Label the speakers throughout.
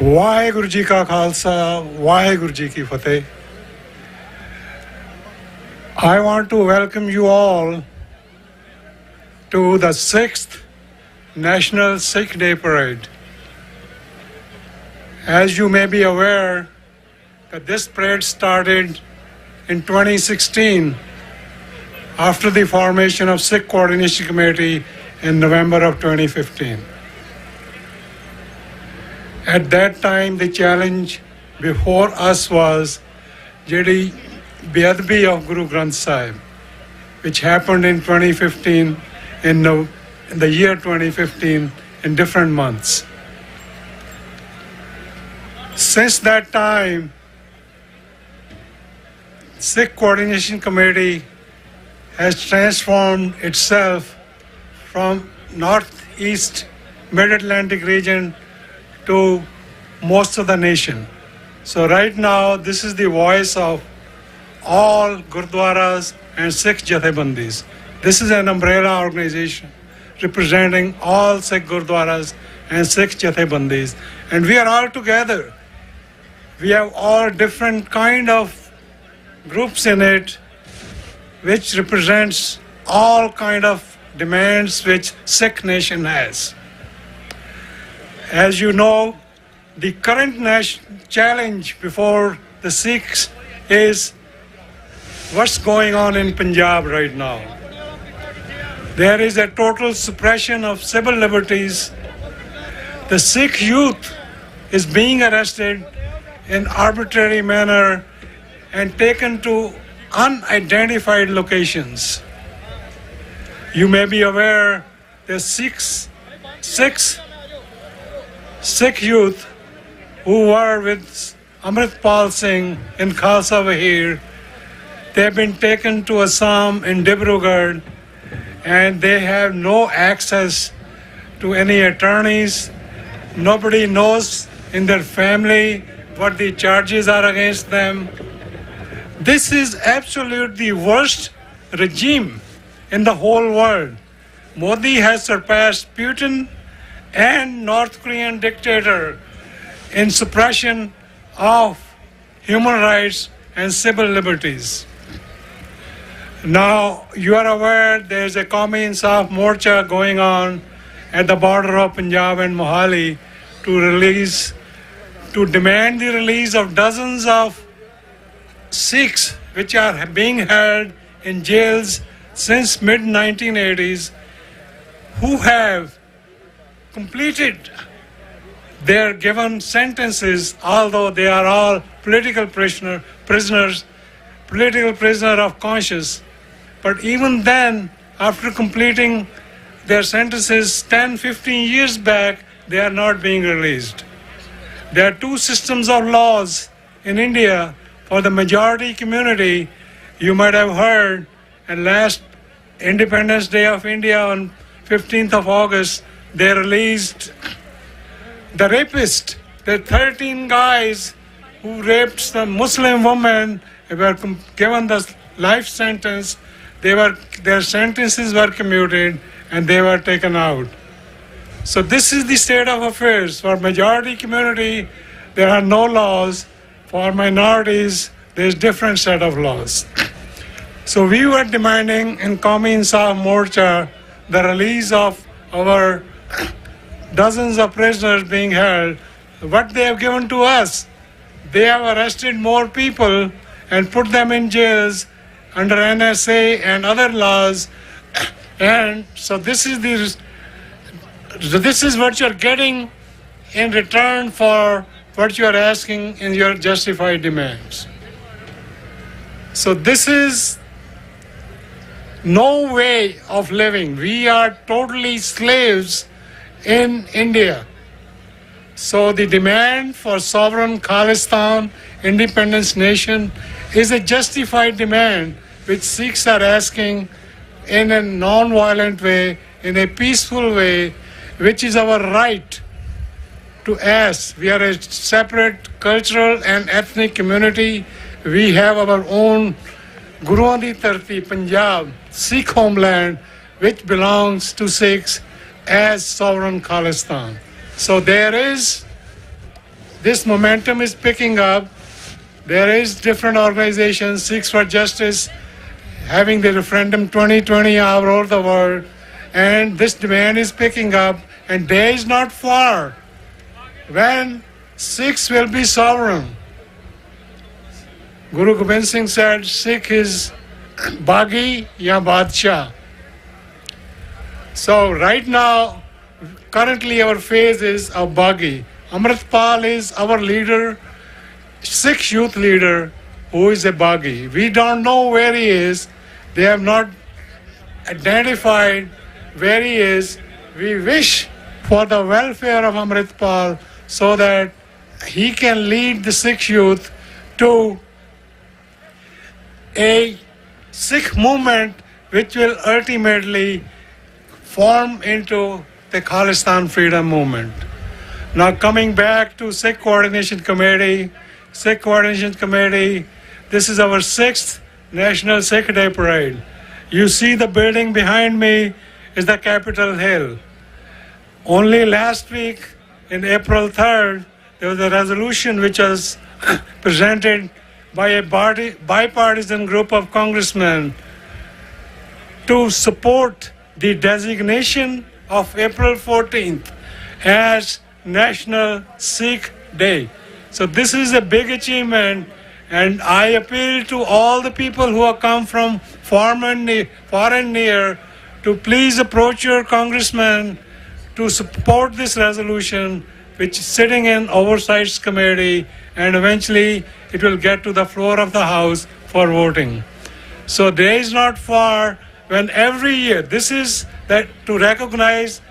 Speaker 1: ਵਾਹਿਗੁਰੂ ਜੀ ਕਾ ਖਾਲਸਾ ਵਾਹਿਗੁਰੂ ਜੀ ਕੀ ਫਤਿਹ I want to welcome you all to the 6th National Sikh Day Parade. As you may be aware, that this parade started in 2016 after the formation of Sikh Coordination Committee in November of 2015. At that time, the challenge before us was Jedi Beadbi of Guru Granth Sahib, which happened in 2015, in the year 2015, in different months. Since that time, Sikh Coordination Committee has transformed itself from northeast mid-Atlantic region to most of the nation. So right now, this is the voice of all Gurdwaras and Sikh Jathebandis. This is an umbrella organization representing all Sikh Gurdwaras and Sikh Jathebandis. And we are all together. We have all different kind of groups in it, which represents all kind of demands which Sikh nation has. As you know, the current challenge before the Sikhs is what's going on in Punjab right now. There is a total suppression of civil liberties. The Sikh youth is being arrested in arbitrary manner and taken to unidentified locations. You may be aware that six Sikh youth who were with Amritpal Singh in Khalsa Vahir, they have been taken to Assam in Dibrugarh, and they have no access to any attorneys. Nobody knows in their family what the charges are against them. This is absolutely the worst regime in the whole world. Modi has surpassed Putin and North Korean dictator in suppression of human rights and civil liberties. Now, you are aware there is a Qawmi Insaf Morcha going on at the border of Punjab and Mohali to demand the release of dozens of Sikhs which are being held in jails since mid-1980s, who have completed their given sentences, although they are all political prisoners of conscience. But even then, after completing their sentences 10, 15 years back, they are not being released. There are two systems of laws in India for the majority community. You might have heard, and last Independence Day of India on 15th of August, they released the rapist. The 13 guys who raped some Muslim woman were given the life sentence. Their sentences were commuted and they were taken out. So this is the state of affairs. For majority community, there are no laws. For minorities, there is different set of laws. So we were demanding in Qawmi Insaf Morcha the release of our dozens of prisoners being held. What they have given to us, they have arrested more people and put them in jails under NSA and other laws. And so this is what you're getting in return for what you're asking in your justified demands. So this is no way of living. We are totally slaves in India. So the demand for sovereign Khalistan, independence nation, is a justified demand which Sikhs are asking in a non-violent way, in a peaceful way, which is our right to ask. We are a separate cultural and ethnic community. We have our own Guruan di Dharti, Punjab, Sikh homeland, which belongs to Sikhs as sovereign Khalistan. So there is this momentum is picking up. There is different organizations, Sikhs for Justice, having the referendum 2020 all over the world, and this demand is picking up, and day is not far when Sikhs will be sovereign. Guru Gobind Singh said, Sikh is Bagi ya Badshah. So right now, currently our phase is a Bagi. Amritpal is our leader, Sikh youth leader, who is a Bagi. We don't know where he is. They have not identified where he is. We wish for the welfare of Amritpal so that he can lead the Sikh youth to a Sikh movement which will ultimately form into the Khalistan freedom movement. Now coming back to Sikh Coordination Committee, this is our 6th National Sikh Day Parade. You see the building behind me is the Capitol Hill. Only last week, in April 3rd, there was a resolution which was presented by a bipartisan group of congressmen to support the designation of April 14th as National Sikh Day. So this is a big achievement, and I appeal to all the people who have come from far and near to please approach your congressman to support this resolution, which is sitting in Oversight Committee, and eventually it will get to the floor of the House for voting. So day is not far when every year, this is that to recognize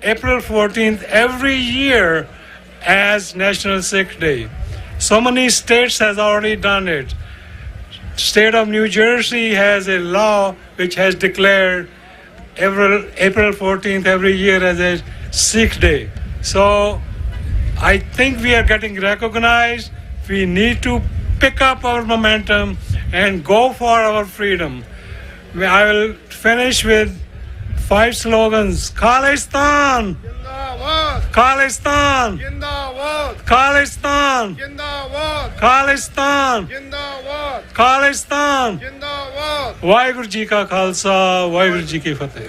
Speaker 1: April 14th every year as National Sikh Day. So many states has already done it. State of New Jersey has a law which has declared April 14th every year as a Sikh Day. So I think we are getting recognized. We need to pick up our momentum and go for our freedom. I will finish with 5 slogans. Khalistan!
Speaker 2: Jindabad!
Speaker 1: Khalistan!
Speaker 2: Jindabad!
Speaker 1: Khalistan!
Speaker 2: Jindabad!
Speaker 1: Khalistan!
Speaker 2: Jindabad!
Speaker 1: Khalistan!
Speaker 2: Jindabad!
Speaker 1: Waheguru ji ਕਾ ਖਾਲਸਾ ਵਾਹਿਗੁਰੂ ਜੀ ਕੀ ਫਤਿਹ